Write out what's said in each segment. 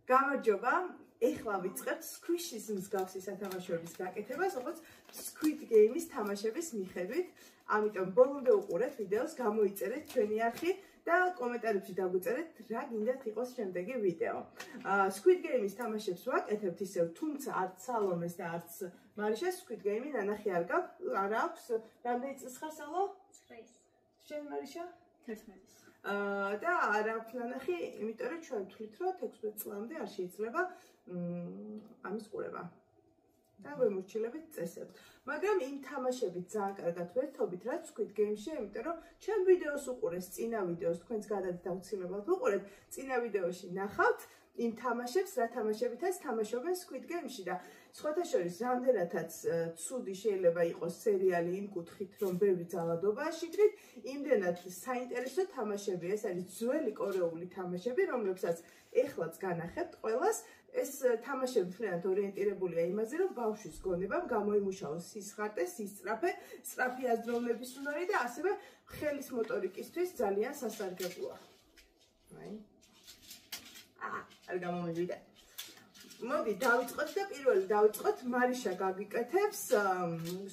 გამარჯობა. ეხლა ვიწყებთ Squish-ის მსგავსი სათამაშოების გაკეთებას, როგორც Squid Game-ის თამაშების მიხედვით. ამიტომ ბოლომდე უყურეთ ვიდეოს, გამოიწერეთ ჩვენი არხი და კომენტარებში დაგვიწერეთ რა გინდათ იყოს შემდეგი ვიდეო. Squid Game-ის თამაშებს ვაკეთებთ ისევ, თუმცა არც სალომეს და არც მარიშას Squid Game-ი ნანახი არ აქვს. რამდენი წლის ხარ სალო? 9. შენ მარიშა? 11. და არ აქვს ნანახი, იმიტომ რომ ჩვენ ვთვლით, რომ 16 წლამდე არ შეიძლება ამის ყურება. და ვემორჩილებით წესებს. მაგრამ იმ თამაშებით ძალიან კარგად ვერთობით, რაც Squid Game-ში, იმიტომ რომ ჩვენ ვიდეოს უყურეს, წინა ვიდეოს თქვენს გადადით აუცილებლად უყურეთ, წინა ვიდეოში ნახავთ იმ თამაშებს, რა თამაშებითაც თამაშობენ Squid Game-ში და სხვათა შორის რამდენადაც ცუდი შეიძლება იყოს სერიალი იმ კუთხით, რომ ბევრი ძალადობაა შიგნით, იმდენად საინტერესო თამაშებია, ეს არის ძველი კორეული თამაშები, რომლებსაც ეხლაც განახებთ ყველას. ეს თამაშები მთლიანად ორიენტირებულია იმაზე, რომ ბავშვის გონებამ გამოიმუშაოს სისხარტე, სისწრაფე, სწრაფი აზროვნების უნარი და ასევე ხელის მოტორიკისთვის ძალიან სასარგებლოა. არ გამომივიდა. მოდი დავიწყოთ და პირველი დავიწყოთ მარიშა გაგიკეთებს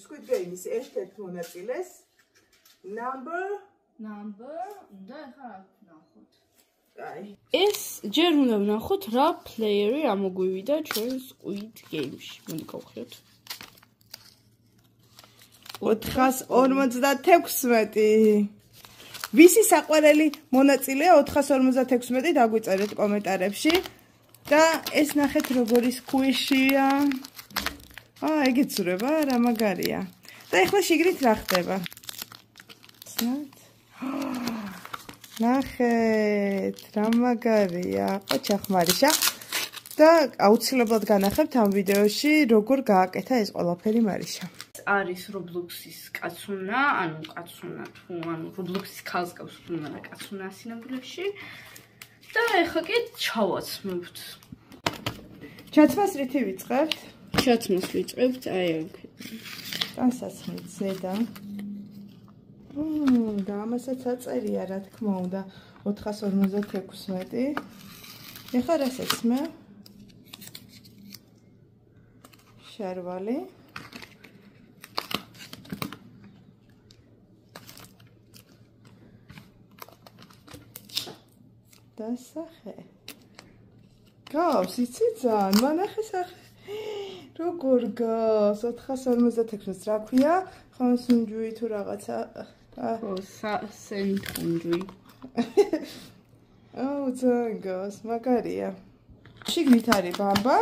Squid Game-ის ერთ-ერთ მონაწილეს number და ახლა ნახოთ. ეს ჯერ უნდა ვნახოთ რა პლეიერი ამოგვივიდა ჩვენ Squid Game-ში. მოდი გავხიოთ. 456. ვისი საყვარელი მონაწილეა 456 დაგვიწერეთ კომენტარებში და ეს ნახეთ როგორი Squish-ია. ეგეც ზურება რა მაგარია. და ეხლა შიგნით რა ხდება? ნახეთ, რა მაგარია. ოჩახ მარიშა. და აუცილებლად განახებთ ამ ვიდეოში როგორ გააკეთა ეს ყველაფერი მარიშა. არის Roblox-ის კაცუნა, Roblox-ის ქალს გავს თუნდა კაცუნა ასინაბულებში. და ეხლა კი ჩავაცმებთ. ჩაცმას რითი ვიწყებთ? ჩაცმას ვიწყებთ, აი აქ. განსაცმით ზედა. და ამასაც აწერია, რა თქმა უნდა, 456. ეხლა რას ეცმე? შარვალი. დასახე. გავს, იცი ძალიან, მანახე სახე. როგორ გავს? 456 რა ქვია? ხონსუნჯუი თუ რაღაცა. სენტუნჯუი. ძალიან გავს, მაგარია. შიგნით არის ბამბა.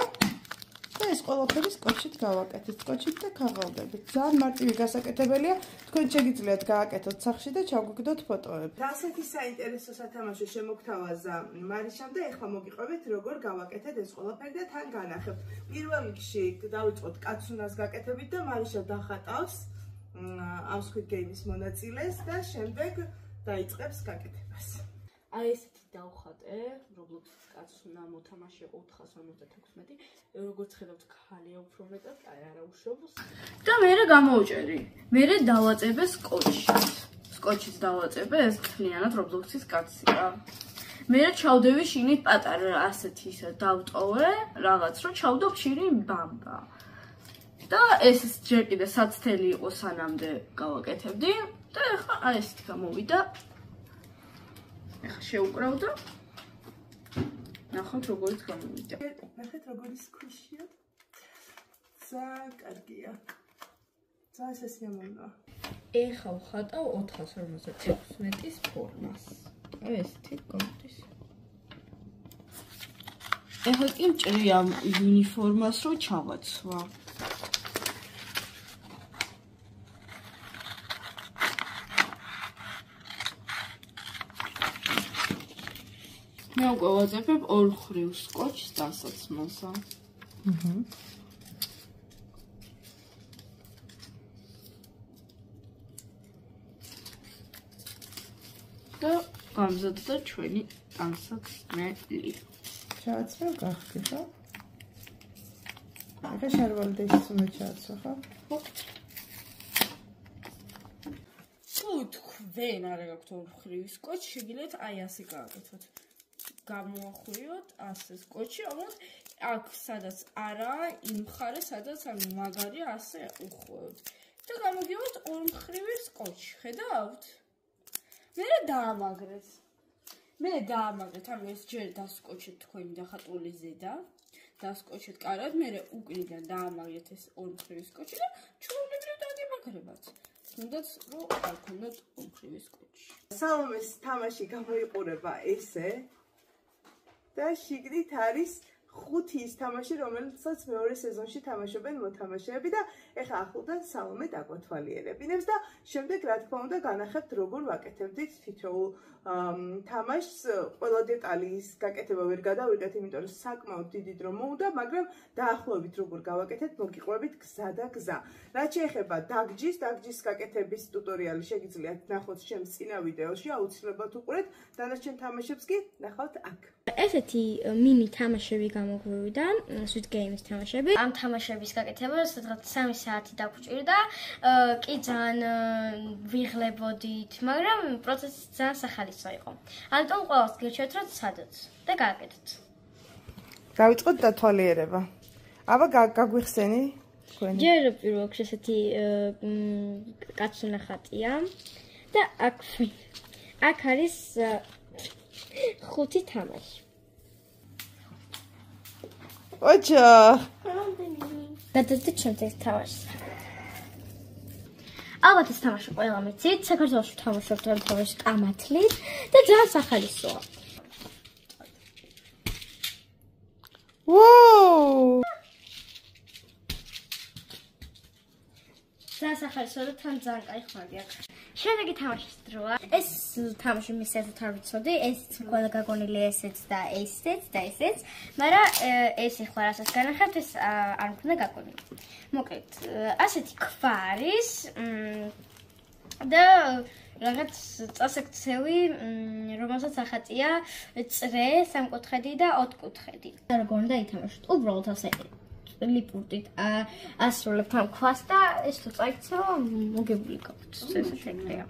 და ეს ყველაფერი სკოჩით გავაკეთეთ, სკოჩით და ქაღალდებით. ძალიან მარტივი გასაკეთებელია. თქვენ შეგიძლიათ გააკეთოთ სახში და ჩაგვიგდოთ ფოტოები. და ასეთი საინტერესო სათამაშო შემოგთავაზა მარიშამ და ეხლა მოგიყვებით როგორ გავაკეთეთ ეს ყველაფერი და თან განახებთ. პირველ რიგში დავიწყოთ კაცუნას გაკეთებით და მარიშა დახატავს ამ Squid Game-ის მონაწილეს და შემდეგ დაიწყებს გაკეთებას. აი ესეთი დავხატე, Roblox-ის კაცუნა მოთამაშე 456. როგორც ხედავთ, ქალია უფრო მეტად, აი არა უშრობს. და მერე გამოვჭერი. მერე დავაწებე სკოჩით დავაწებე, ეს თლიანად Roblox-ის კაცია. მერე ჩავდევი შინით პატარა ასეთი ისა დავტოვე, რაღაც რომ ჩავდო ხშირი ბამბა. და ეს ჯერ კიდე საცდელი იყო სანამდე გავაკეთებდი და ეხლა აი ესეთი გამოვიდა. ეხლა შეუკრავ და ნახოთ როგორიც გამოვიდა. ნახეთ როგორი Squish-ია. ძალიან კარგია. ძალიან სასიამოვნოა. ეხლა ვხატავ 456-ის ფორმას. აი ესეთი გამოდის. ეხლა კი მჭრი ამ უნიფორმას რო ჩავაცვა. მე უკვე ვაძებებ ორ ხრივ სკოჩს დასაცმელსა. და გამზადდა ჩვენი დასაცმელი. ჩააცმევ გახდი ხო? ეხლა შარვალი და ისიც უნდა ჩააცვა ხო? ხო. თუ თქვენ არ გაქვთ ორ ხრივ სკოჩი, შეგიძლიათ აი ასე გააკეთოთ. გამოახვიოთ ასე სკოჩი, ამოთ აქ სადაც არა, იმ მხარეს სადაც ანუ მაგარია ასე უხვევთ. და გამოგივათ ორმხრივი სკოჩი, ხედავთ? მე დაამაგრეთ. ანუ ეს ჯერ დასკოჩეთ თქვენი დახატული ზედა. დასკოჩეთ კარად, მე უკრიდან დაამაგრეთ ეს ორმხრივი სკოჩი და ჩვეულებრივ დაგემაგრებათ. თუნდაც რომ არ ქონდათ ორმხრივი სკოჩი. სალომეს თამაში გამოიყურება ესე და შიგნით არის 5 ის თამაში, რომელსაც მეორე სეზონში თამაშობენ მოთამაშეები და ეხლა ახლოდან სალომე დაგვათვალიერებინებს და შემდეგ რა თქმა უნდა განახებთ როგორ ვაკეთებდით თითოეულ თამაშს. ყველა დეტალის გაკეთება ვერ გადავიღეთ, იმიტომ რომ საკმაოდ დიდი დრო მოუდა, მაგრამ დაახლოებით როგორ გავაკეთეთ, მოგიყვებით გზა და გზა. რაც შეეხება დაგჯის გაკეთების ტუტორიალი შეგიძლიათ ნახოთ ჩემს წინა ვიდეოში, აუცილებლად უყურეთ. დანარჩენ თამაშებს კი ნახავთ აქ. ესეთი მინი თამაშები გამოგვივიდა, Squid Games თამაშები. ამ თამაშების გაკეთება სადღაც 3 საათი დაგვჭირდა. კი ძალიან ვიღლებოდით, მაგრამ პროცესი ძალიან სახალისო იყო. ამიტომ ყველას გირჩევთ, რომ ცადოთ და გააკეთოთ. გავიწყოთ დათვალიერება. აბა გაგვიხსენი თქვენი. ჯერ პირველ რიგში ესეთი კაცუნა ხატია და აქ არის 5 თამაში. ოჩა. და ჩემთვის თამაში. ალბათ ეს თამაში ყველა მიცით, საქართველოში თამაშობთ ამ თამაშს კამათლით და ძალიან სახალისოა. ვოუ! ძალიან სახალისოა და თან ძალიან კაი ხმები აქვს. შემდეგი თამაშის დროა. ეს თამაში მისცემთ არ ვიცოდი, ეს ყველა გაგონილი ესეც და ესეც და ესეც, მაგრამ ეს ახლა რასაც განახებთ, ეს არ მქონდა გაგონილი. მოკლედ, ასეთი ქვა არის და რაღაც წასაქცევი, რომელსაც ახატია წრე, სამკუთხედი და ოთხკუთხედი. როგორ უნდა ითამაშოთ? უბრალოდ ასე ლიპურტით ასრულებთ ამ ქვას და ეს თუ წაიქცევა, მოგებული გაქვთ. ესეთი ეგრეა.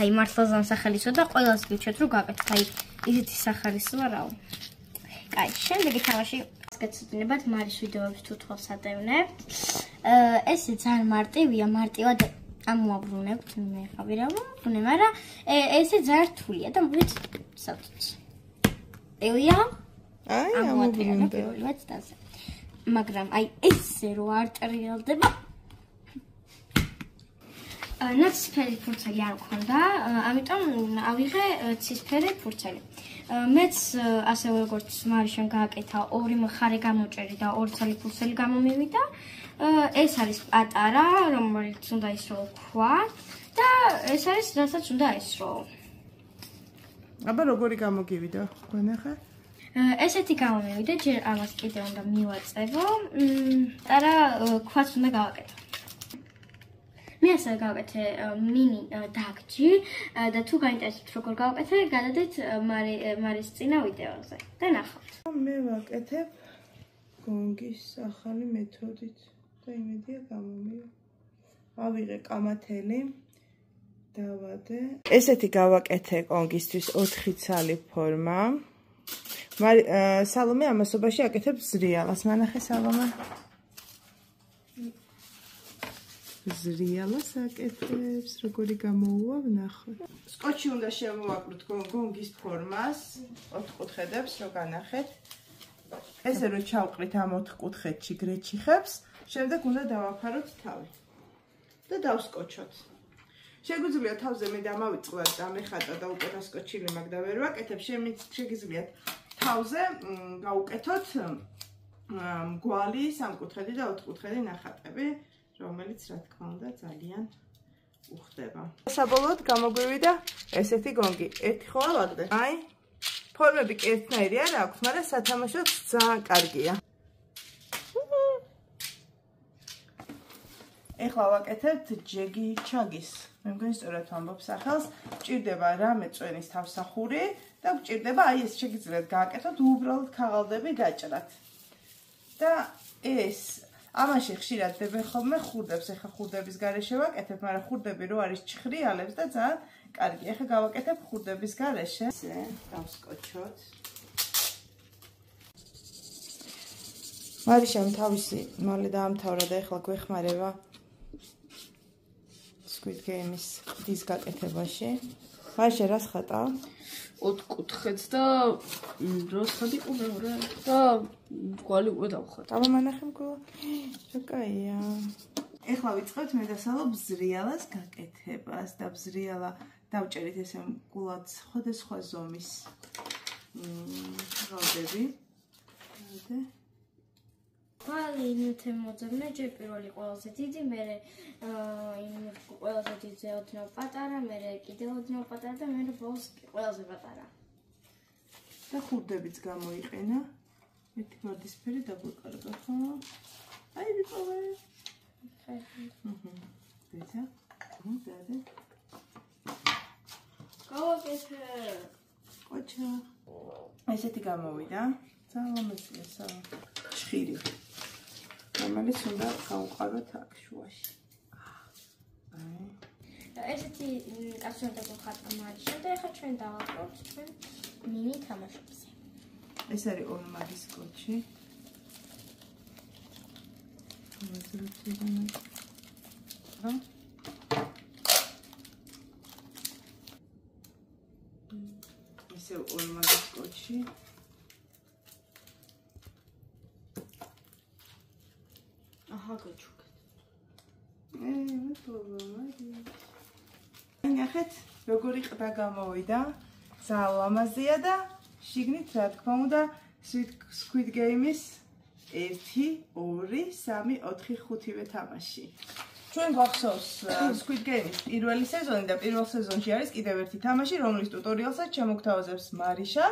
აი მართლა ძალიან სახალისო და ყველას გიჩვენებთ რომ გააკეთოთ. აი ისეთი სახალისოა რაო. კაი, შემდეგი თამაში გეცოდინებათ მარის ვიდეოებს თუ თვალს ადევნებთ. ესე ძალიან მარტივია, მარტივად ამოაბრუნებთ, მე ხავი რა ვუბრუნე, მაგრამ ესე ძალიან რთულია და მოვით სავთით. ელია? აი, ამობრუნდა. მაგრამ აი ესე რო არ ტრიალდება. ნაცისფერი ფურცელი არ მქონდა, ამიტომ ავიღე ცისფერი ფურცელი. მეც ასევე როგორც მარიშამ გააკეთა, 2 მხარე გამოჭერი და 2 ცალი ფურცელი გამომივიდა. ეს არის პატარა, რომელიც უნდა ისროლო ქვა და ეს არის რასაც უნდა ისროლო. აბა როგორი გამოგივიდა? განახე? ესეთი გამომივიდა, ჯერ ამას კიდე უნდა მივაწევო, არა ქვაც უნდა გავაკეთო. მე ასე გავაკეთე მინი დაგჯი და თუ გაინტერესებთ როგორ გავაკეთე, გადადეთ მარის წინა ვიდეოზე და ნახავთ. მე ვაკეთებ გონგის ახალი მეთოდით და იმედია გამომივა. ავიღე კამათელი, დავადე. ესეთი გავაკეთე კონგისთვის 4 ცალი ფორმა. სალომე ამასობაში აკეთებს ზრიალას. მანახე სალომე. ზრიალას აკეთებს, როგორი გამოუვა, ვნახოთ. სკოჩი უნდა შემოვაკლოთ გონგის ფორმას, 4 კუთხედებს, რო განახეთ. ესე რო ჩავყრით ამ 4 კუთხედში გრეჩიხებს, შემდეგ უნდა დავაფაროთ თავი და დავსკოჩოთ. შეგვიძლია თავზე მე დამავიწყლად და მეხატა და უკვე დასკოჩილი მაგ და ვერ ვაკეთებ, შეგიძლიათ თავზე გავუკეთოთ მგვალი, 3 კუთხედი და 4 კუთხედი ნახატები, რომელიც რა თქმა უნდა ძალიან უხდება. საბოლოოდ გამოგვივიდა ესეთი გონგი. ერთი ხო ავაგდე? აი, ფორმები კი ერთნაირი არ აქვს, მაგრამ სათამაშოდ ძალიან კარგია. ეხლა ვაკეთებთ ჯეგი ჩაგის. მე მგონი სწორად ვამბობ სახელს. გჭირდება რამე წვენის თავსახური და გჭირდება აი ეს შეგიძლიათ გააკეთოთ უბრალოდ ქაღალდები გაჭრათ. და ეს ამაში ხშირად დებენ ხოლმე ხურდებს. ეხლა ხურდების გარეშე ვაკეთებ, მაგრამ ხურდები რო არის ჩხრიალებს და ძალიან კარგი. ეხლა გავაკეთებ ხურდების გარეშე. ესე დავსკოჩოთ. მარიშამ თავისი მალე დაამთავრა და ეხლა გვეხმარება Squid Game-ის ყდის გაკეთებაში. მარიშა რას ხატავ? 4 კუთხეც და დროს ხადი ყურე და გვალი უკვე დავხატე. აბა მანახე მგო. რა კაია. ეხლა ვიწყებთ მე და სალო ბზრიალას გაკეთებას და ბზრიალა დავჭერით ესე მგულად სხვადასხვა ზომის ღალდები. Quali მოძებნე ჯერ პირველი ყველაზე დიდი, მერე ყველაზე დიდზე ოდნავ პატარა, მერე კიდევ ოდნავ პატარა და მერე ბოლოს ყველაზე პატარა. და ხურდებიც გამოიყენა. ერთი ვარდისფერი დაგვეკარგა, ხო? აი ვიყავე. ბეჭა. დადე. გავაკეთე. კოჩა. ესეთი გამოვიდა. ძალამაზია სა. ჭხირი. რომელიც უნდა გავყაროთ აქ შუაში. ესეთი კაცუნდა გხატა მარიშა და ეხლა ჩვენ დავაყროთ ჩვენ მინი თამაშებზე. ეს არის ორმაგის კოჩი. ესე ორმაგის კოჩი. აჰა გაჩუქეთ. ნახეთ, როგორი ყდა გამოვიდა. ძალამაზია და შიგნით რა თქმა უნდა Squid Game-ის 1, 2, 3, 4, 5-ვე თამაში. ჩვენ გვახსოვს Squid Game-ის პირველი სეზონი და პირველ სეზონში არის კიდევ ერთი თამაში, რომლის ტუტორიალსაც შემოგთავაზებს მარიშა.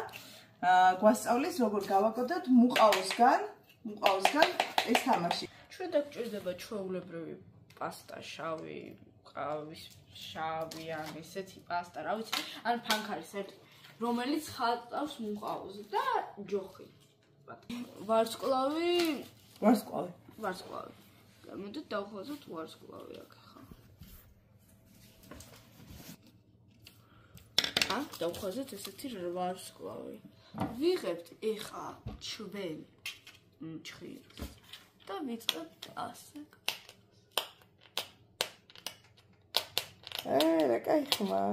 გვასწავლის როგორ გავაკეთოთ მუყაოსგან ეს თამაში. ჩვენ დაგჭირდება ჩვეულებრივი პასტა, შავი, ყავის, შავი ან ესეთი პასტა, რა ვიცი, ან ფანქარის ერთი, რომელიც ხატავს მუყაოს და ჯოხი. ვარსკვლავი. მოდით დავხაზოთ ვარსკვლავი აქ ხა. აქ დავხაზოთ ესეთი ვარსკვლავი. ვიღებთ ეხა ჩვენ ჭხირს და ვიწყებთ ასე. რა კაი ხმა.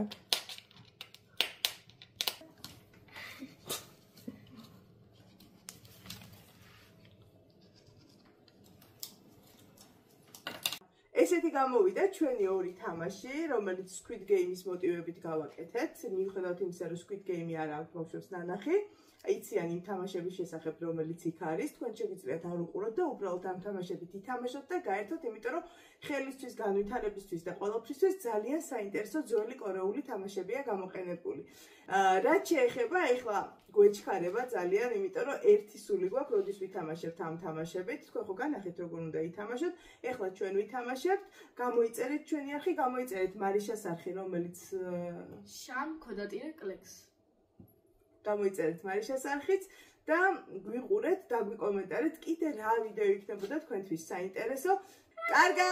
ესეთი გამოვიდა ჩვენი ორი თამაში, რომელიც Squid Game-ის მოტივებით გავაკეთეთ. მიუხედავად იმისა, რომ Squid Game არ აქვს ბავშვებს ნანახი, იციან იმ თამაშების შესახებ, რომელიც იქ არის, თქვენ შეგიძლიათ არ უყუროთ და უბრალოდ ამ თამაშებით ითამაშოთ და გაერთოთ, იმიტომ რომ ხელისთვის, განვითარებისთვის და ყველაფრისთვის ძალიან საინტერესო ძველი კორეული თამაშებია გამოყენებული. რაც შეეხება, ეხლა გვეჩქარება ძალიან, იმიტომ რომ ერთი სული გვაქვს, როდის ვითამაშებთ ამ თამაშებით. თქვენ ხო განახეთ, როგორ უნდა ითამაშოთ. ეხლა ჩვენ ვითამაშებთ, გამოიწერეთ ჩვენი არხი, გამოიწერეთ მარიშას არხი, რომელიც შამ ქოდატირე კლექს. გამოიწერეთ მარიშას არხიც და გვიყურეთ და გვიკომენტარეთ კიდე რა ვიდეო იქნებოდა თქვენთვის საინტერესო. კარგად!